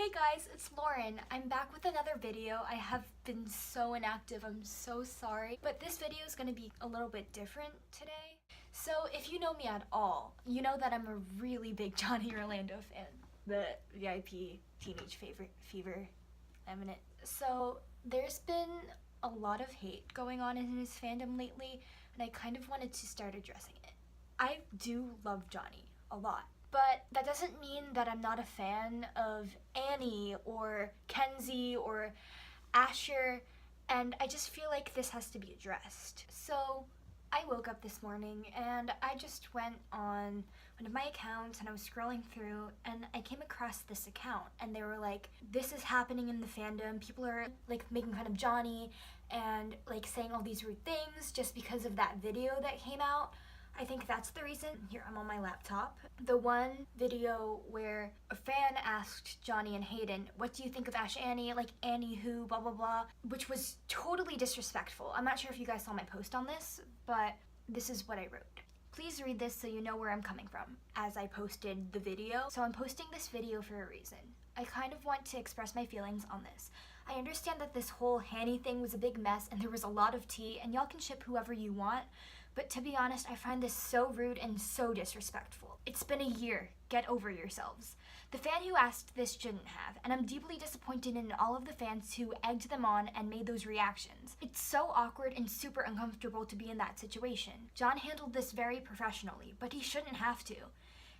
Hey guys, it's Lauren. I'm back with another video. I have been so inactive, I'm so sorry. But this video is going to be a little bit different today. So if you know me at all, you know that I'm a really big Johnny Orlando fan. The VIP Teenage Favorite Fever eminent. So there's been a lot of hate going on in his fandom lately, and I kind of wanted to start addressing it. I do love Johnny a lot. But that doesn't mean that I'm not a fan of Annie or Kenzie or Asher, and I just feel like this has to be addressed. So I woke up this morning and I just went on one of my accounts and I was scrolling through and I came across this account and they were like, this is happening in the fandom, people are like making fun of Johnny and like saying all these rude things just because of that video that came out. I think that's the reason. Here, I'm on my laptop. The one video where a fan asked Johnny and Hayden, what do you think of Ash Annie? Like, Annie who, blah, blah, blah, which was totally disrespectful. I'm not sure if you guys saw my post on this, but this is what I wrote. Please read this so you know where I'm coming from as I posted the video. So I'm posting this video for a reason. I kind of want to express my feelings on this. I understand that this whole Hanny thing was a big mess and there was a lot of tea and y'all can ship whoever you want, but to be honest, I find this so rude and so disrespectful. It's been a year. Get over yourselves. The fan who asked this shouldn't have, and I'm deeply disappointed in all of the fans who egged them on and made those reactions. It's so awkward and super uncomfortable to be in that situation. John handled this very professionally, but he shouldn't have to.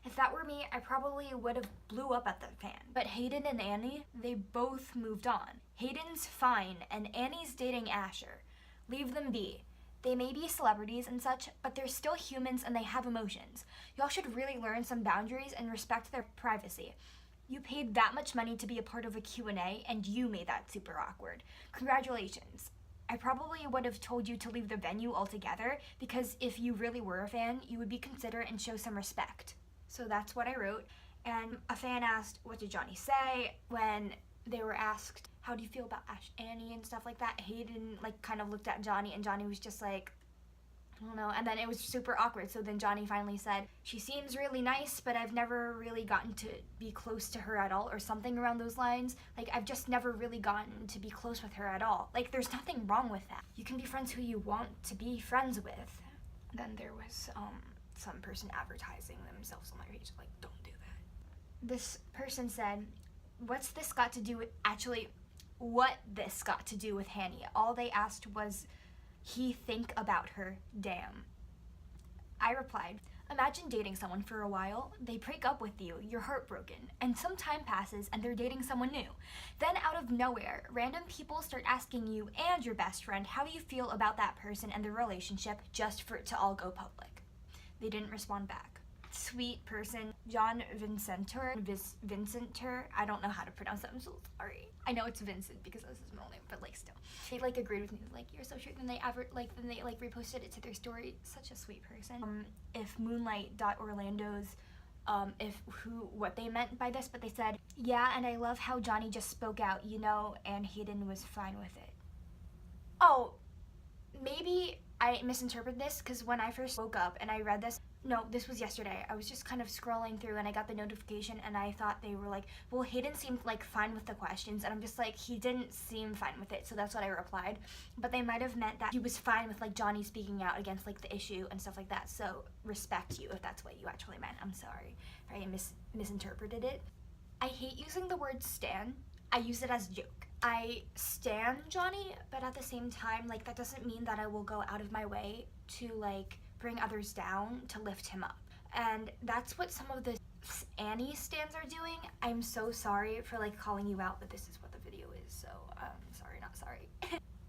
If that were me, I probably would have blew up at the fan. But Hayden and Annie, they both moved on. Hayden's fine, and Annie's dating Asher. Leave them be. They may be celebrities and such, but they're still humans and they have emotions. Y'all should really learn some boundaries and respect their privacy. You paid that much money to be a part of a Q&A and you made that super awkward. Congratulations. I probably would have told you to leave the venue altogether because if you really were a fan, you would be considerate and show some respect. So that's what I wrote. And a fan asked, what did Johnny say? When they were asked, how do you feel about Ash Annie and stuff like that, Hayden like kind of looked at Johnny and Johnny was just like, I don't know, and then it was super awkward. So then Johnny finally said, she seems really nice, but I've never really gotten to be close to her at all, or something around those lines. Like, I've just never really gotten to be close with her at all. Like, there's nothing wrong with that. You can be friends who you want to be friends with. Then there was some person advertising themselves on my page, like, don't do that. This person said, what's this got to do with, actually, what this got to do with Hanny? All they asked was, he think about her, damn. I replied, imagine dating someone for a while, they break up with you, you're heartbroken, and some time passes and they're dating someone new. Then out of nowhere, random people start asking you and your best friend how you feel about that person and the relationship just for it to all go public. They didn't respond back. Sweet person, John Vincenter, I don't know how to pronounce that, I'm so sorry. I know it's Vincent because that's his middle name, but like still. They like agreed with me, like, you're so sure, then they reposted it to their story. Such a sweet person. If Moonlight.Orlando's, what they meant by this, but they said, yeah, and I love how Johnny just spoke out, you know, and Hayden was fine with it. Oh, maybe I misinterpreted this because when I first woke up and I read this, no, this was yesterday. I was just kind of scrolling through and I got the notification and I thought they were like, well, Hayden seemed like fine with the questions, and I'm just like, he didn't seem fine with it, so that's what I replied. But they might have meant that he was fine with like Johnny speaking out against like the issue and stuff like that, so respect you if that's what you actually meant. I'm sorry if I misinterpreted it. I hate using the word stan. I use it as a joke. I stan Johnny, but at the same time, like, that doesn't mean that I will go out of my way to like bring others down to lift him up. And that's what some of the Annie stans are doing. I'm so sorry for like calling you out, but this is what the video is, so sorry, not sorry.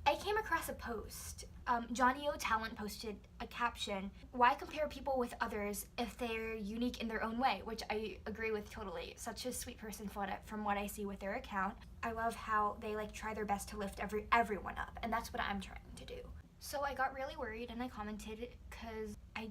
I came across a post. Johnny O Talent posted a caption, why compare people with others if they're unique in their own way, which I agree with totally. Such a sweet person from what I see with their account. I love how they like try their best to lift everyone up, and that's what I'm trying to do. So I got really worried and I commented because I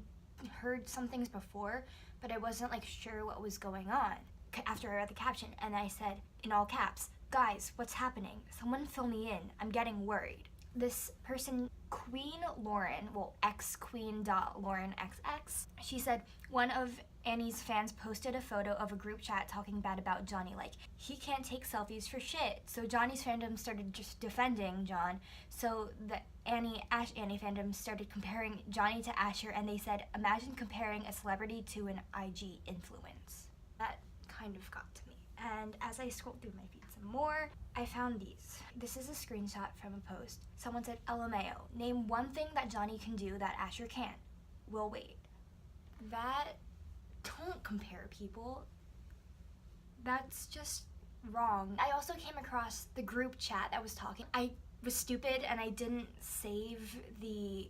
heard some things before, but I wasn't like sure what was going on after I read the caption, and I said in all caps, guys, what's happening? Someone fill me in. I'm getting worried. This person, Queen Lauren, well, ex-queen.laurenxx, she said, one of Annie's fans posted a photo of a group chat talking bad about Johnny, like, he can't take selfies for shit. So Johnny's fandom started just defending John. So the Annie fandom started comparing Johnny to Asher, and they said, imagine comparing a celebrity to an IG influence. That kind of got to me. And as I scrolled through my feed some more, I found these. This is a screenshot from a post. Someone said, LMAO, name one thing that Johnny can do that Asher can't. We'll wait. Don't compare people. That's just wrong. I also came across the group chat that was talking. I was stupid and I didn't save the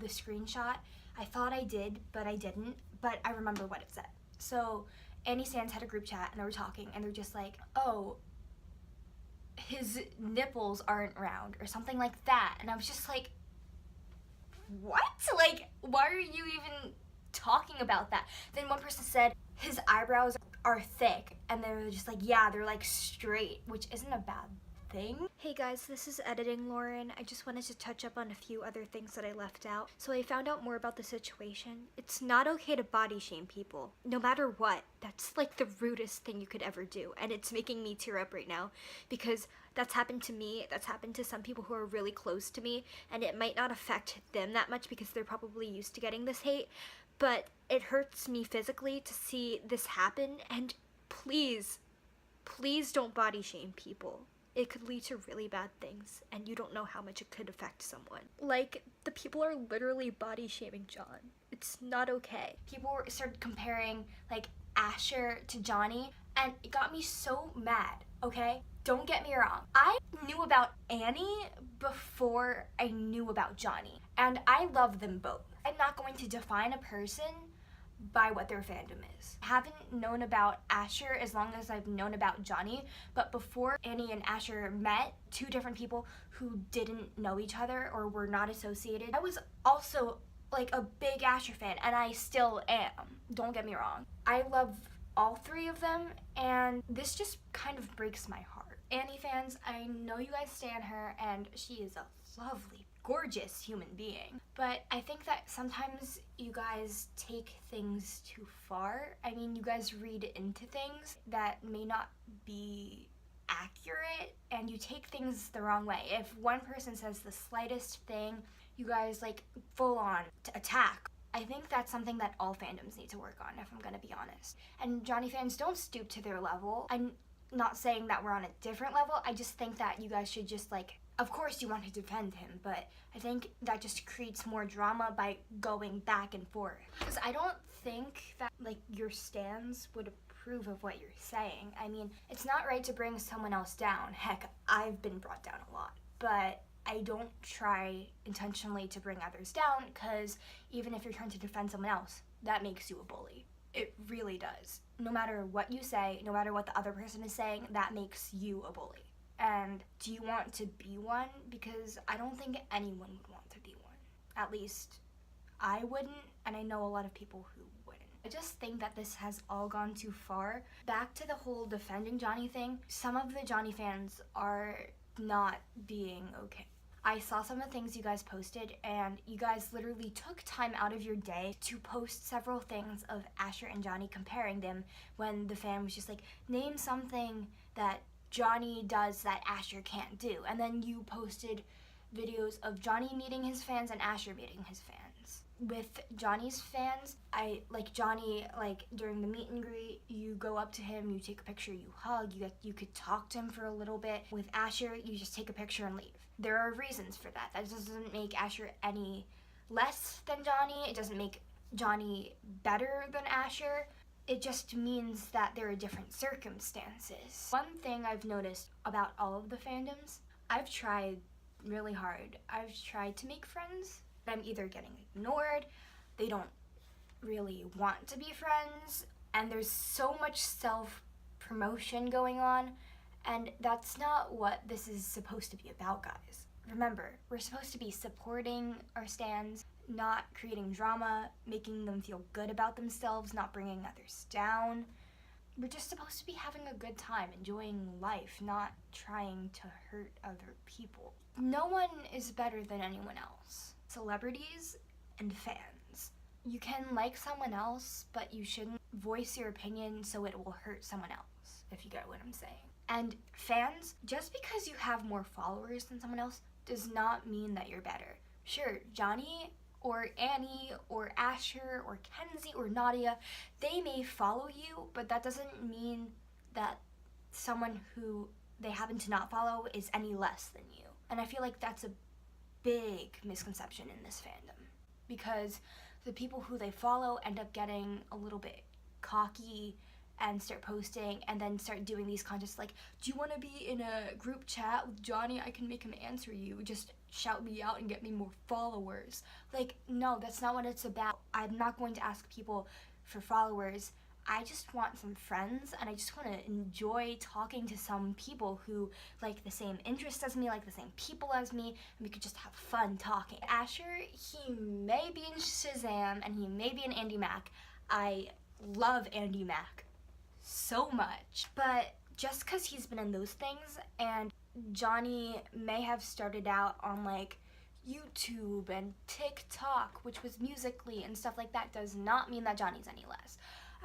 screenshot. I thought I did, but I didn't. But I remember what it said. So Annie Sans had a group chat and they were talking and they're just like, oh, his nipples aren't round or something like that. And I was just like, what? Like, why are you even talking about that? Then one person said his eyebrows are thick, and they were just like, yeah, they're like straight, which isn't a bad thing. Hey guys, this is Editing Lauren. I just wanted to touch up on a few other things that I left out. So I found out more about the situation. It's not okay to body shame people, no matter what. That's like the rudest thing you could ever do, and it's making me tear up right now because that's happened to me, that's happened to some people who are really close to me, and it might not affect them that much because they're probably used to getting this hate, but it hurts me physically to see this happen, and please don't body shame people. It could lead to really bad things, and you don't know how much it could affect someone. Like, the people are literally body shaming John. It's not okay. People started comparing, like, Asher to Johnny, and it got me so mad, okay? Don't get me wrong. I knew about Annie before I knew about Johnny, and I love them both. I'm not going to define a person by what their fandom is. I haven't known about Asher as long as I've known about Johnny, but before Annie and Asher met, two different people who didn't know each other or were not associated, I was also like a big Asher fan, and I still am. Don't get me wrong. I love all three of them, and this just kind of breaks my heart. Annie fans, I know you guys stan her, and she is a lovely, gorgeous human being, but I think that sometimes you guys take things too far. I mean, you guys read into things that may not be accurate, and you take things the wrong way. If one person says the slightest thing, you guys like full on to attack. I think that's something that all fandoms need to work on, if I'm gonna be honest. And Johnny fans, don't stoop to their level. I'm not saying that we're on a different level, I just think that you guys should just like, of course you want to defend him, but I think that just creates more drama by going back and forth. Because I don't think that like your stans would approve of what you're saying. I mean, it's not right to bring someone else down. Heck, I've been brought down a lot, but I don't try intentionally to bring others down, because even if you're trying to defend someone else, that makes you a bully. It really does. No matter what you say, no matter what the other person is saying, that makes you a bully. And do you want to be one? Because I don't think anyone would want to be one. At least I wouldn't, and I know a lot of people who wouldn't. I just think that this has all gone too far. Back to the whole defending Johnny thing, some of the Johnny fans are not being okay. I saw some of the things you guys posted, and you guys literally took time out of your day to post several things of Asher and Johnny, comparing them, when the fan was just like, name something that Johnny does that Asher can't do. And then you posted videos of Johnny meeting his fans and Asher meeting his fans. With Johnny's fans, I like Johnny, like during the meet and greet, you go up to him, you take a picture, you hug, you could talk to him for a little bit. With Asher, you just take a picture and leave. There are reasons for that. That doesn't make Asher any less than Johnny. It doesn't make Johnny better than Asher. It just means that there are different circumstances. One thing I've noticed about all of the fandoms, I've tried really hard. I've tried to make friends, but I'm either getting ignored, they don't really want to be friends, and there's so much self-promotion going on, and that's not what this is supposed to be about, guys. Remember, we're supposed to be supporting our stans, not creating drama, making them feel good about themselves, not bringing others down. We're just supposed to be having a good time, enjoying life, not trying to hurt other people. No one is better than anyone else. Celebrities and fans. you can like someone else, but you shouldn't voice your opinion so it will hurt someone else, if you get what I'm saying. And fans, just because you have more followers than someone else does not mean that you're better. Sure, Johnny or Annie or Asher or Kenzie or Nadia, they may follow you, but that doesn't mean that someone who they happen to not follow is any less than you. And I feel like that's a big misconception in this fandom, because the people who they follow end up getting a little bit cocky and start posting and then start doing these contests like, do you want to be in a group chat with Johnny? I can make him answer you. Just shout me out and get me more followers. Like, no, that's not what it's about. I'm not going to ask people for followers. I just want some friends, and I just want to enjoy talking to some people who like the same interests as me, like the same people as me, and we could just have fun talking. Asher, he may be in Shazam, and he may be in Andy Mack. I love Andy Mack so much, but just because he's been in those things, and Johnny may have started out on like YouTube and TikTok, which was Musical.ly and stuff like that, does not mean that Johnny's any less.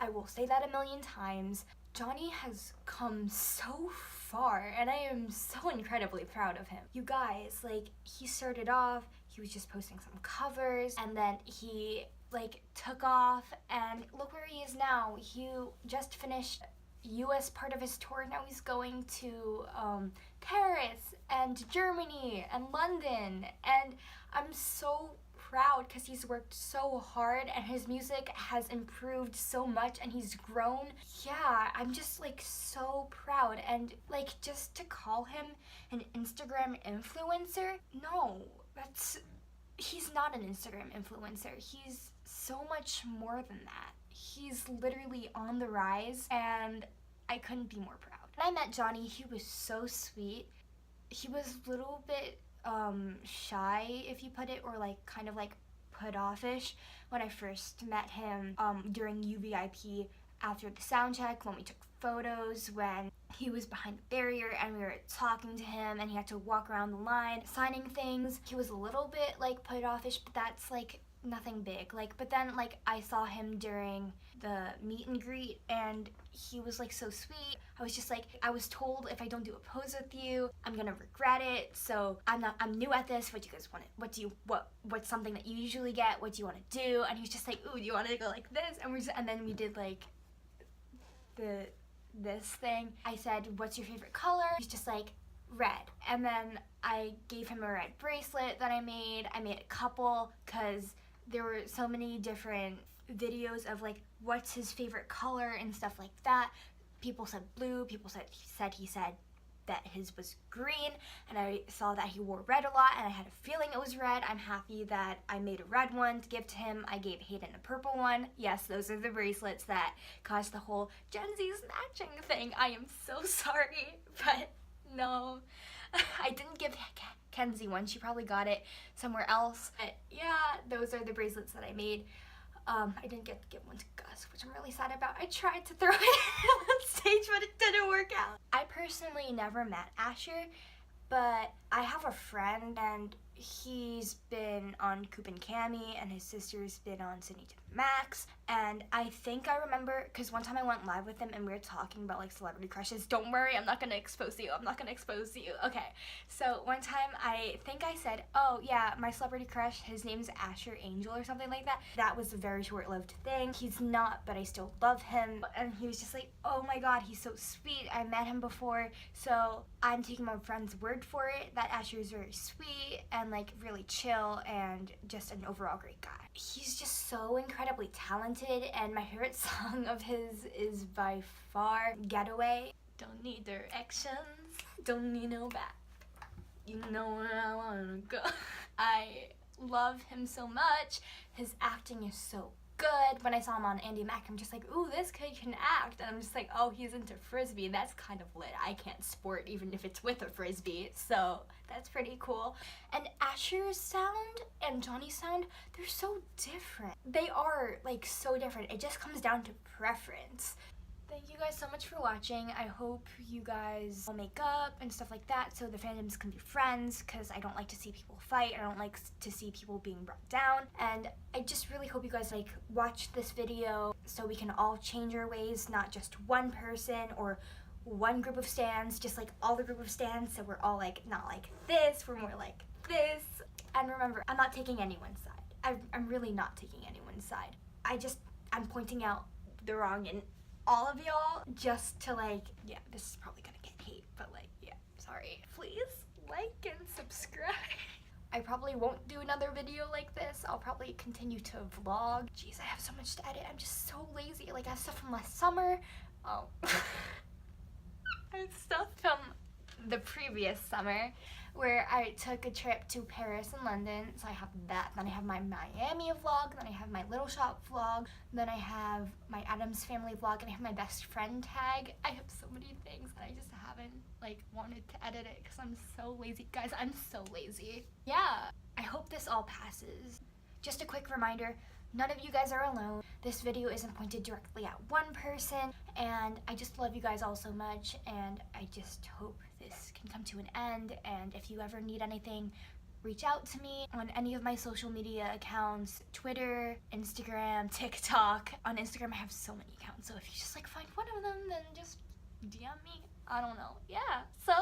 I will say that a million times. Johnny has come so far, and I am so incredibly proud of him. You guys, like, he started off, he was just posting some covers, and then he like took off, and look where he is now. He just finished US part of his tour. Now he's going to Paris and Germany and London, and I'm so proud because he's worked so hard and his music has improved so much and he's grown. Yeah, I'm just like so proud. And like, just to call him an Instagram influencer, no, he's not an Instagram influencer. He's so much more than that. He's literally on the rise, and I couldn't be more proud. When I met Johnny, he was so sweet. He was a little bit shy, if you put it, or like kind of like put offish when I first met him during UVIP after the sound check, when we took photos, when he was behind the barrier and we were talking to him and he had to walk around the line signing things. He was a little bit like put offish, but that's like nothing big. Like, but then like I saw him during the meet and greet and he was like so sweet. I was just like, I was told if I don't do a pose with you, I'm gonna regret it. So I'm new at this. What do you guys want? What's something that you usually get? What do you want to do? And he was just like, ooh, do you want to go like this? And then we did like this thing. I said, what's your favorite color? He's just like, red. And then I gave him a red bracelet that I made. I made a couple because there were so many different videos of like what's his favorite color and stuff like that. People said blue, people said he said that his was green, and I saw that he wore red a lot and I had a feeling it was red. I'm happy that I made a red one to give to him. I gave Hayden a purple one. Yes, those are the bracelets that caused the whole Gen Z's matching thing. I am so sorry, but no. I didn't give Kenzie one. She probably got it somewhere else. But yeah, those are the bracelets that I made. I didn't get to give one to Gus, which I'm really sad about. I tried to throw it on stage, but it didn't work out. I personally never met Asher, but I have a friend, and he's been on Coop and Cammy, and his sister's been on Sydney to Max, and I think I remember, because one time I went live with him, and we were talking about, like, celebrity crushes. Don't worry, I'm not gonna expose you. Okay, so one time, I think I said, oh, yeah, my celebrity crush, his name's Asher Angel, or something like that. That was a very short-lived thing. He's not, but I still love him, and he was just like, oh my god, he's so sweet. I met him before, so I'm taking my friend's word for it, that Asher is very sweet, and, like, really chill, and just an overall great guy. He's just so incredibly talented, and my favorite song of his is by far Getaway. Don't need directions, don't need no back, you know where I wanna go. I love him so much. His acting is so good. When I saw him on Andy Mack, I'm just like, ooh, this kid can act. And I'm just like, oh, he's into frisbee. That's kind of lit. I can't sport even if it's with a frisbee, so that's pretty cool. And Asher's sound and Johnny's sound, they're so different. They are like so different. It just comes down to preference. Thank you guys so much for watching. I hope you guys will make up and stuff like that so the fandoms can be friends, because I don't like to see people fight. I don't like to see people being brought down. And I just really hope you guys like watch this video so we can all change our ways, not just one person or one group of stans, just like all the group of stans, so we're all like not like this, we're more like this. And remember, I'm not taking anyone's side. I'm really not taking anyone's side. I'm pointing out the wrong in all of y'all just to like, yeah, this is probably gonna get hate, but like, yeah, sorry. Please like and subscribe. I probably won't do another video like this. I'll probably continue to vlog. Jeez, I have so much to edit. I'm just so lazy. Like, I have stuff from last summer. Oh. I have stuff from the previous summer where I took a trip to Paris and London, so I have that. Then I have my Miami vlog, then I have my Little Shop vlog, then I have my Addams Family vlog, and I have my best friend tag. I have so many things and I just haven't like wanted to edit it because I'm so lazy. Guys, I'm so lazy. Yeah, I hope this all passes. Just a quick reminder, none of you guys are alone. This video isn't pointed directly at one person, and I just love you guys all so much, and I just hope this can come to an end. And if you ever need anything, reach out to me on any of my social media accounts, Twitter, Instagram, TikTok. On Instagram I have so many accounts, so if you just like find one of them, then just DM me. I don't know. Yeah, so